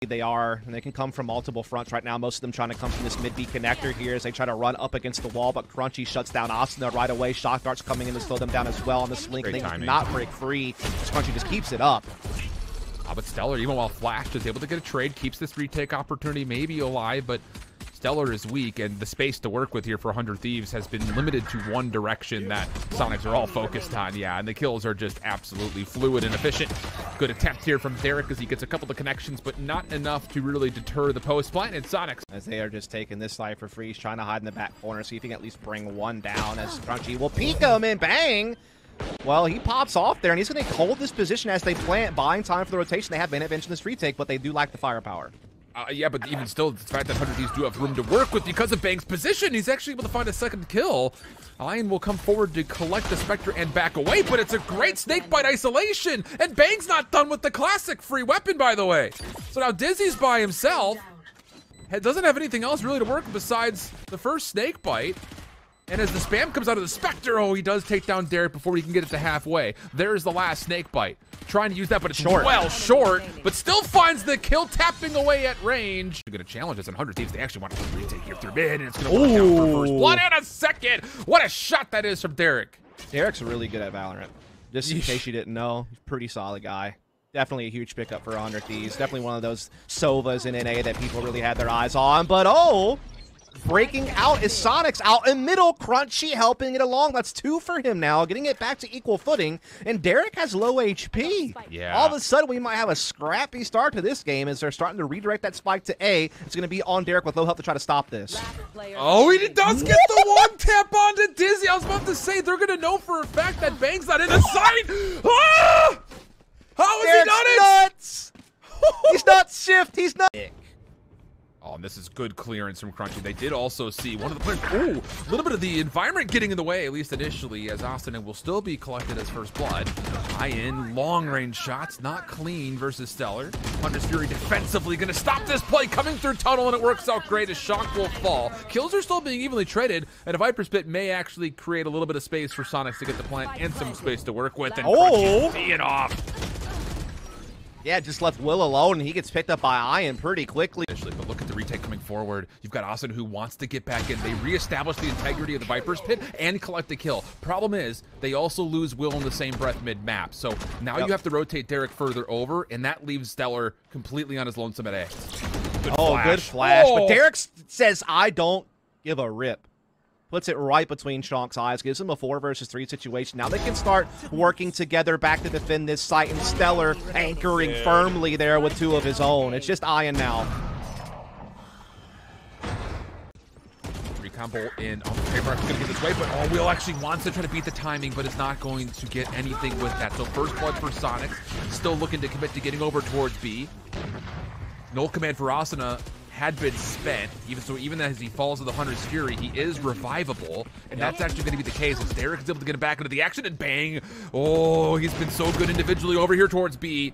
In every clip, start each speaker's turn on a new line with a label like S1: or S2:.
S1: They are, and they can come from multiple fronts right now. Most of them trying to come from this mid-B connector here as they try to run up against the wall, but Crunchy shuts down Asuna right away. Shock darts coming in to slow them down as well on the Slink. They cannot break free as Crunchy just keeps it up.
S2: But Stellar, even while Flash is able to get a trade, keeps this retake opportunity maybe alive, but Stellar is weak, and the space to work with here for 100 Thieves has been limited to one direction that Soniqs are all focused on. Yeah, and the kills are just absolutely fluid and efficient. Good attempt here from Derrek as he gets a couple of connections, but not enough to really deter the post plant. And Soniqs,
S1: as they are just taking this life for free, he's trying to hide in the back corner, see if he can at least bring one down as Crunchy will peek him and bang! Well, he pops off there, and he's going to hold this position as they plant, buying time for the rotation. They have been advanced in this retake, but they do lack the firepower.
S2: Yeah, but even still, the fact that 100 Thieves do have room to work with because of Bang's position, he's actually able to find a second kill. Iyen will come forward to collect the Spectre and back away, but it's a great snakebite isolation, and Bang's not done with the classic free weapon, by the way. So now Dizzy's by himself. Doesn't have anything else really to work besides the first snakebite. And as the spam comes out of the Spectre, oh, he does take down Derrek before he can get it to halfway. There's the last snakebite. Trying to use that, but it's short. Well short, but still finds the kill, tapping away at range. They're going to challenge us on 100 Thieves. They actually want to retake here through mid, and it's going to work out for first blood in a second. What a shot that is from Derrek.
S1: Derrek's really good at Valorant. Just in case you didn't know, he's a pretty solid guy. Definitely a huge pickup for 100 Thieves. Definitely one of those Sovas in NA that people really had their eyes on. But oh, breaking out is Soniqs out in middle. Crunchy helping it along. That's 2 for him now, getting it back to equal footing. And Derrek has low HP.
S2: Yeah.
S1: All of a sudden, we might have a scrappy start to this game as they're starting to redirect that spike to A. It's going to be on Derrek with low health to try to stop this.
S2: Oh, he does get the one tap onto Dizzy. I was about to say, they're going to know for a fact that Bang's not in the sight. Ah! How has he done it?
S1: Nuts. He's not shift. He's not.
S2: Oh, and this is good clearance from Crunchy. They did also see one of the players. Ooh, a little bit of the environment getting in the way, at least initially, as Asuna will still be collected as first blood. Iyen, long-range shots, not clean versus Stellar. Hunter's Fury defensively going to stop this play, coming through tunnel, and it works out great as Shonk will fall. Kills are still being evenly traded, and a Viper's Pit may actually create a little bit of space for Soniqs to get the plant and some space to work with, and Crunchy see it off.
S1: Yeah, just left Will alone, and he gets picked up by Iyen pretty quickly.
S2: But look at the retake coming forward. You've got Asuna who wants to get back in. They reestablish the integrity of the Viper's Pit and collect the kill. Problem is, they also lose Will in the same breath mid-map. So now you have to rotate Derrek further over, and that leaves Stellar completely on his lonesome at A. Good flash.
S1: Good flash. But Derrek says, I don't give a rip. Puts it right between Shonk's eyes, gives him a 4 versus 3 situation. Now they can start working together back to defend this site, and Stellar anchoring firmly there with 2 of his own. It's just Iyen now.
S2: Combo in on the paper. Going to get this way, but Will actually wants to try to beat the timing, but is not going to get anything with that. So first blood for Soniqs, still looking to commit to getting over towards B. Null command for Asuna had been spent, even as he falls to the Hunter's Fury, he is revivable, and that's actually going to be the case as Derrek is able to get him back into the action, and bang! Oh, he's been so good individually over here towards B.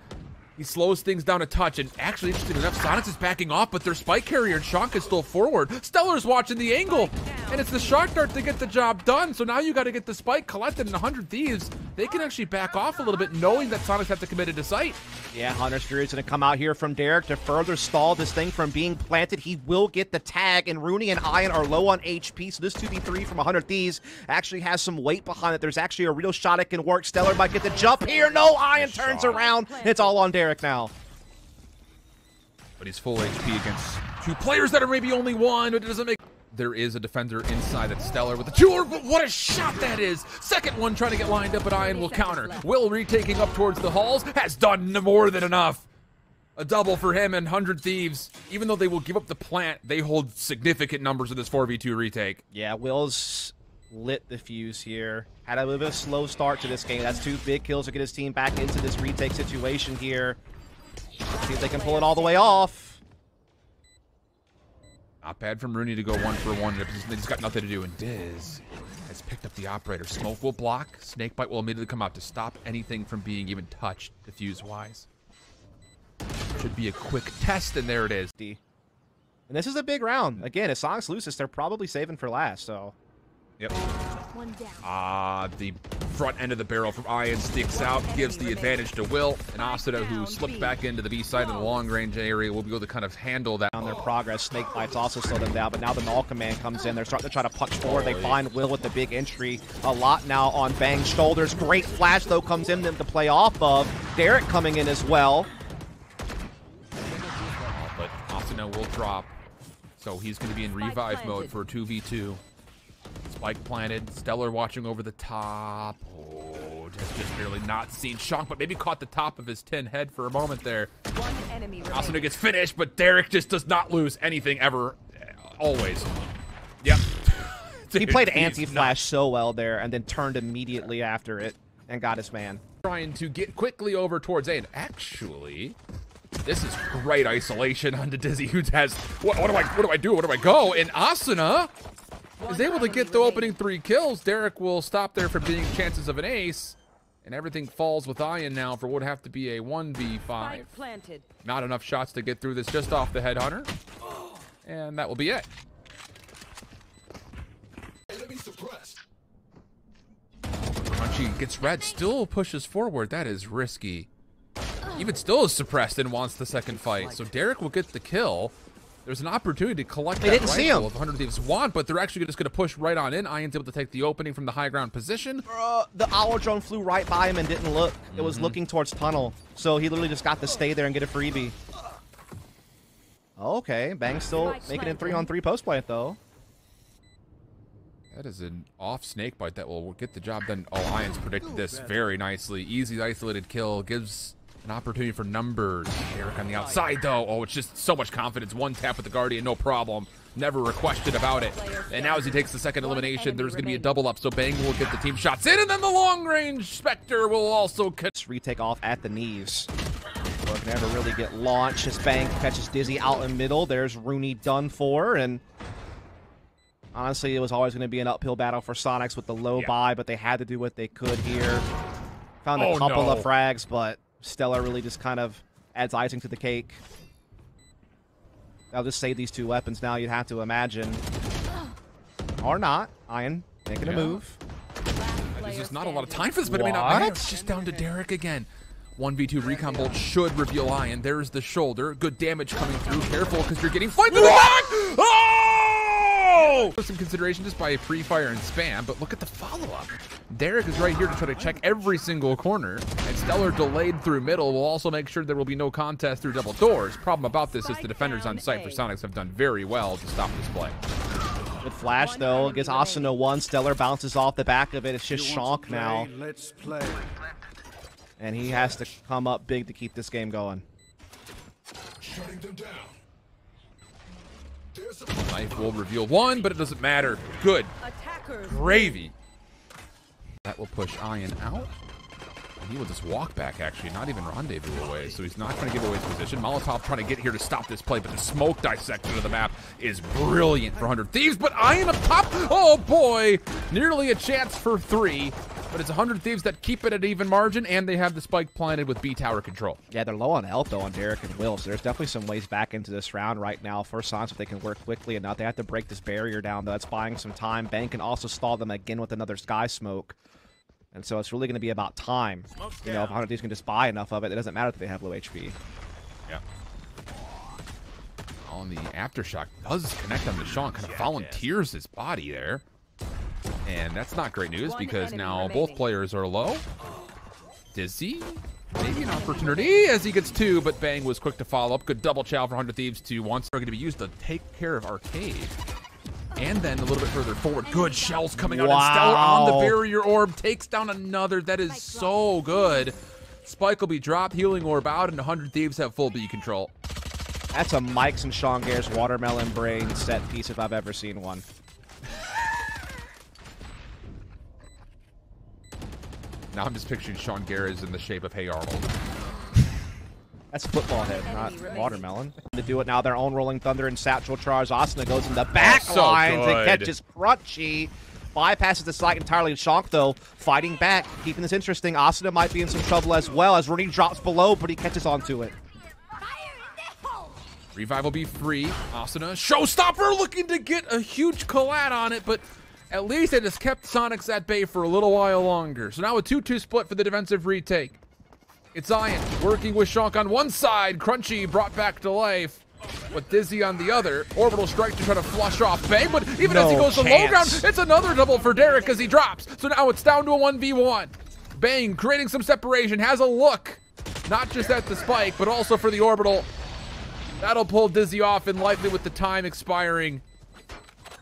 S2: He slows things down a touch, and actually, interesting enough, Soniqs is backing off, but their spike carrier and Shonk is still forward. Stellar's watching the angle, and it's the shock dart to get the job done. So now you got to get the spike collected, and 100 Thieves, they can actually back off a little bit, knowing that Soniqs have to commit to sight.
S1: Yeah, Hunter's Fury is going to come out here from Derrek to further stall this thing from being planted. He will get the tag, and Runi and Iyen are low on HP, so this 2v3 from 100 Thieves actually has some weight behind it. There's actually a real shot it can work. Stellar might get the jump here. No, Iyen turns around. It's all on Derrek now.
S2: But he's full HP against 2 players that are maybe only 1, but it doesn't make... There is a defender inside that's Stellar with the 2, but what a shot that is! Second one trying to get lined up, but Iyen will counter. Will retaking up towards the halls, has done more than enough. A double for him and 100 Thieves. Even though they will give up the plant, they hold significant numbers in this 4v2 retake.
S1: Yeah, Will's lit the fuse here. Had a little bit of a slow start to this game. That's 2 big kills to get his team back into this retake situation here. See if they can pull it all the way off.
S2: Not bad from Runi to go 1 for 1 in a position that he's got nothing to do. And Diz has picked up the operator. Smoke will block. Snakebite will immediately come out to stop anything from being even touched diffuse-wise. Should be a quick test, and there it is.
S1: And this is a big round. Again, if Soniqs loses, they're probably saving for last, so.
S2: Yep. The front end of the barrel from iyen, sticks out, gives the advantage to Will, and Asuna, who slipped back into the B side in the long range area, will be able to kind of handle that.
S1: On their progress, snake bites also slow them down, but now the null command comes in. They're starting to try to punch forward. They find Will with the big entry. A lot now on Bang's shoulders. Great flash though comes in them to play off of. Derrek coming in as well.
S2: But Asuna will drop, so he's going to be in revive mode for 2v2. Spike planted, Stellar watching over the top. Oh, just barely not seen shonk, but maybe caught the top of his tin head for a moment there. Asuna gets finished, but Derrek just does not lose anything ever, always. Yep.
S1: He played anti-flash so well there and then turned immediately after it and got his man.
S2: Trying to get quickly over towards A, and actually, this is great isolation onto Dizzy, who has, what do I do? Where do I go? And Asuna is able to get the opening 3 kills. Derrek will stop there from being chances of an ace, and everything falls with iyen now for what would have to be a 1v5. Not enough shots to get through this just off the headhunter, and that will be it. Crunchy gets red, still pushes forward. That is risky. Even still is suppressed and wants the second fight, so Derrek will get the kill. There's an opportunity to collect that rifle if 100 Thieves want, but they're actually just going to push right on in. Iyen's able to take the opening from the high ground position.
S1: The owl drone flew right by him and didn't look. It was looking towards tunnel, so he literally just got to stay there and get a freebie. Okay, Bang's still making it 3-on-3 post plant though.
S2: That is an off snake bite that will get the job done. Oh, Iyen's predicted this very nicely. Easy isolated kill, gives an opportunity for numbers. Derrek on the outside though. Oh, it's just so much confidence. One tap with the Guardian, no problem. Never a question about it. And now as he takes the second elimination, there's going to be a double up. So Bang will get the team shots in, and then the long range Spectre will also
S1: retake off at the knees. So it can never really get launched as Bang catches Dizzy out in middle. There's Rooney done for, and honestly, it was always going to be an uphill battle for Soniqs with the low buy, but they had to do what they could here. Found a couple of frags, but Stellar really just kind of adds icing to the cake. I'll just save these 2 weapons now, you'd have to imagine. Or not. Iyen making a move.
S2: There's just not a lot of time for this, but it may not matter. It's just down to Derrek again. 1v2 recon bolt should reveal Iyen. There's the shoulder. Good damage coming through. Careful, because you're getting flanked in the back! Oh! Some consideration just by pre-fire and spam, but look at the follow-up. Derrek is right here to try to check every single corner, and Stellar delayed through middle will also make sure there will be no contest through double doors. Problem about this is the defenders on site for Soniqs have done very well to stop this play.
S1: Good flash though, gets Asuna 1. Stellar bounces off the back of it. It's just shonk now.
S3: Let's play.
S1: And he has to come up big to keep this game going.
S3: Shutting them down.
S2: Life will reveal 1, but it doesn't matter. Good gravy. That will push Iyen out. And he will just walk back, actually, not even rendezvous away. So he's not trying to give away his position. Molotov trying to get here to stop this play, but the smoke dissection of the map is brilliant for 100 Thieves. But Iyen up top, oh boy, nearly a chance for 3. But it's 100 Thieves that keep it at even margin, and they have the spike planted with B tower control. Yeah, they're low on health, though, on Derrek and Will, so there's definitely some ways back into this round right now for Soniqs if they can work quickly enough. They have to break this barrier down, though. That's buying some time. Bang can also stall them again with another Sky Smoke. And so it's really going to be about time. You know, if 100 Thieves can just buy enough of it, it doesn't matter if they have low HP. Yeah. On the Aftershock, does connect on the shonk, kind of volunteers his body there. And that's not great news because now both players are low. Dizzy, maybe an opportunity as he gets 2, but Bang was quick to follow up. Good double chow for 100 Thieves to once. They're going to be used to take care of Arcade. And then a little bit further forward, good shells coming out. And Stellar on the barrier orb takes down another. That is so good. Spike will be dropped, healing orb out, and 100 Thieves have full B control.
S1: That's a Mike's and Shongare's watermelon brain set piece if I've ever seen one.
S2: Now I'm just picturing Sean Garrett in the shape of Hey Arnold.
S1: That's football head, not watermelon. To do it now, their own Rolling Thunder and Satchel Charge. Asuna goes in the back lines and catches Crunchy. Bypasses the site entirely. Shonk, though, fighting back, keeping this interesting. Asuna might be in some trouble as well as Runi drops below, but he catches onto it.
S2: Revive will be free. Asuna, showstopper, looking to get a huge collab on it, but At least it has kept Soniqs at bay for a little while longer. So now a 2-2 split for the defensive retake. It's iyen working with Shonk on one side. Crunchy brought back to life with Dizzy on the other. Orbital strike to try to flush off Bang, but even as he goes to low ground, it's another double for Derrek as he drops. So now it's down to a 1v1. Bang creating some separation, has a look. Not just at the spike, but also for the orbital. That'll pull Dizzy off, and likely with the time expiring,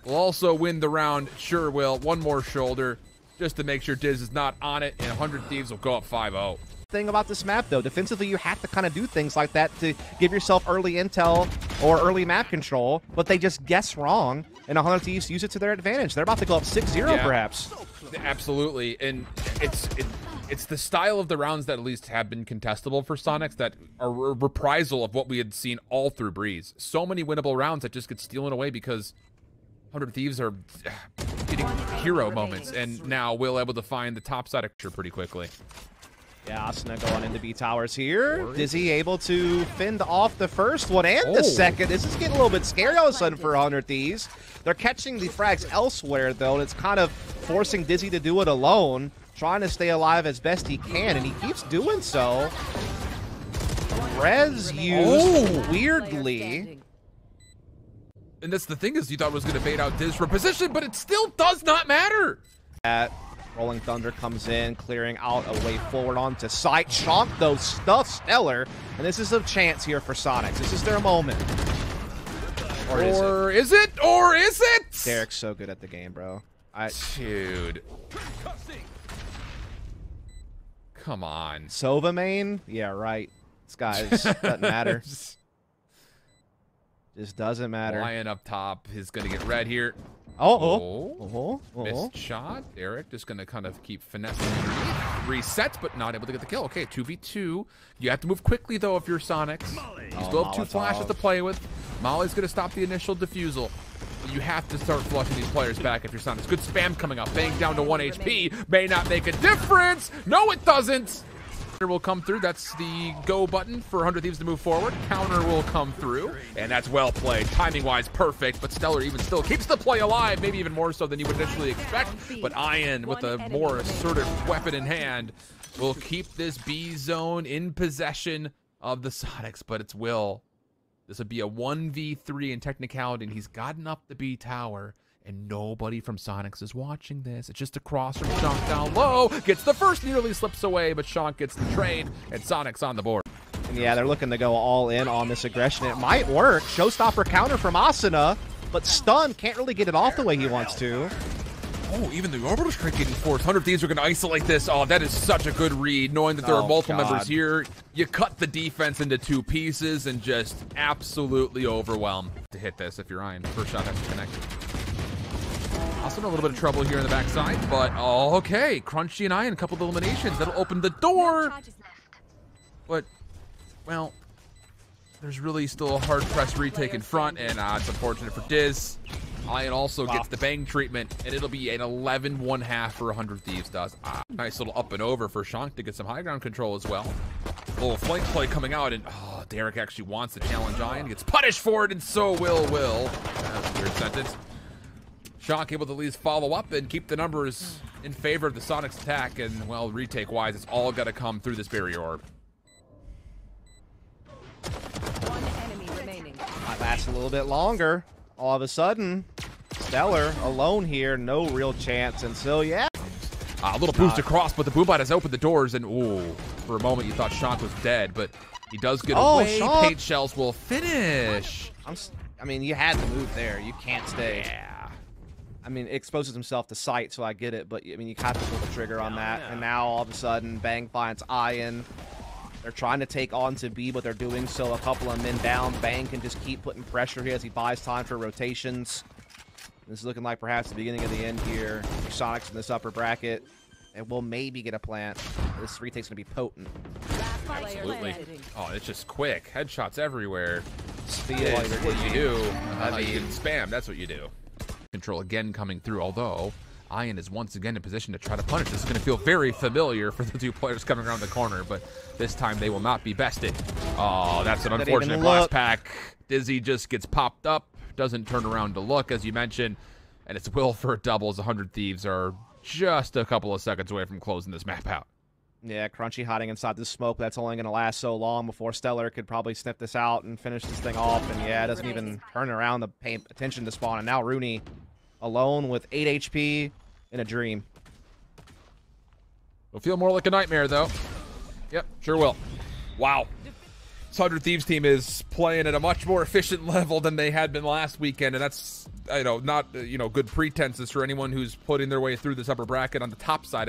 S2: will also win the round. Sure will. One more shoulder, just to make sure Diz is not on it, and 100 Thieves will go up 5-0.
S1: Thing about this map, though, defensively, you have to kind of do things like that to give yourself early intel or early map control, but they just guess wrong, and 100 Thieves use it to their advantage. They're about to go up 6-0, perhaps.
S2: Absolutely, and it's the style of the rounds that at least have been contestable for Soniqs that are a reprisal of what we had seen all through Breeze. So many winnable rounds that just get stolen away because 100 Thieves are getting hero moments, and now Will able to find the top side picture pretty quickly.
S1: Yeah, Asuna going into B towers here. Dizzy able to fend off the first one and the second. This is getting a little bit scary all of a sudden for 100 Thieves. They're catching the frags elsewhere, though, and it's kind of forcing Dizzy to do it alone, trying to stay alive as best he can, and he keeps doing so. Rez used weirdly.
S2: And that's the thing, is you thought it was going to bait out Diz for position, but it still does not matter.
S1: Rolling Thunder comes in, clearing out a way forward onto site. Shonk, though, stuff stellar. And this is a chance here for Soniqs. This is their moment. Or is it?
S2: Or is it?
S1: Derrek's so good at the game, bro.
S2: Dude. Come on.
S1: Sova main? Yeah, right. This guy's doesn't matter. Just doesn't matter.
S2: Lion up top is going to get red here. Missed shot. Derrek just going to kind of keep finessing. Resets, but not able to get the kill. Okay, 2v2. You have to move quickly, though, if you're Soniqs. You still have 2 flashes to play with. Molly's going to stop the initial defusal. You have to start flushing these players back if you're Soniqs. Good spam coming up. Bang down to 1 HP. May not make a difference. No, it doesn't. Will come through. That's the go button for 100 Thieves to move forward. Counter will come through, and that's well played. Timing-wise, perfect, but Stellar even still keeps the play alive, maybe even more so than you would initially expect. But iyen, with a more assertive weapon in hand, will keep this B zone in possession of the Soniqs, but it's Will. This would be a 1v3 in technicality, and he's gotten up the B tower. And nobody from Soniqs is watching this. It's just a cross from Shonk down low. Gets the first, nearly slips away, but Shonk gets the trade, and Soniqs on the board.
S1: And yeah, they're looking to go all in on this aggression. It might work. Showstopper counter from Asuna, but Stun can't really get it off the way he wants to.
S2: Oh, even the orbital strike getting forced. 100 Thieves are going to isolate this. Oh, that is such a good read, knowing that there are multiple members here. You cut the defense into 2 pieces and just absolutely overwhelm to hit this if you're iyen. First shot has to connect. Also in a little bit of trouble here in the backside, but okay. Crunchy and iyen, a couple of eliminations. That'll open the door. But, well, there's really still a hard-pressed retake in front, and it's unfortunate for Diz. iyen also gets the bang treatment, and it'll be an 11-1/2 for 100 Thieves does. Nice little up and over for Shonk to get some high ground control as well. A little flank play coming out, and Derrek actually wants to challenge iyen. Gets punished for it, and so will. That's a weird sentence. Shonk able to at least follow up and keep the numbers in favor of the Soniqs attack, and, well, retake-wise, it's all got to come through this barrier orb.
S4: One enemy remaining.
S1: Might last a little bit longer. All of a sudden, Stellar alone here, no real chance, and so, yeah.
S2: A little boost across, but the Boombot has opened the doors, and, ooh, for a moment you thought Shonk was dead, but he does get away.
S1: Shonk.
S2: Paint Shells will finish.
S1: I mean, you had to move there. You can't stay.
S2: Yeah.
S1: I mean, it exposes himself to sight, so I get it, but, I mean, you have to pull the trigger on that. And now, all of a sudden, Bang finds iyen. They're trying to take on to B, but they're doing so a couple of men down. Bang can just keep putting pressure here as he buys time for rotations. This is looking like perhaps the beginning of the end here for Soniqs in this upper bracket. And we'll maybe get a plant. This retake's going to be potent.
S2: Absolutely. Oh, it's just quick. Headshots everywhere.
S1: Steal
S2: That's what you do. You spam. That's what you do. Control again coming through, although iyen is once again in position to try to punish. This is going to feel very familiar for the 2 players coming around the corner, but this time they will not be bested. Oh, that's an unfortunate blast pack. Dizzy just gets popped up, doesn't turn around to look, as you mentioned. And it's Will for a double as 100 Thieves are just a couple of seconds away from closing this map out.
S1: Yeah, Crunchy hiding inside the smoke. That's only going to last so long before Stellar could probably sniff this out and finish this thing off. And yeah, it doesn't even turn around to pay attention to spawn. And now Runi alone with 8 HP in a dream.
S2: It'll feel more like a nightmare, though. Yep, sure will. Wow. This 100 Thieves team is playing at a much more efficient level than they had been last weekend. And that's, not, good pretenses for anyone who's putting their way through this upper bracket on the top side of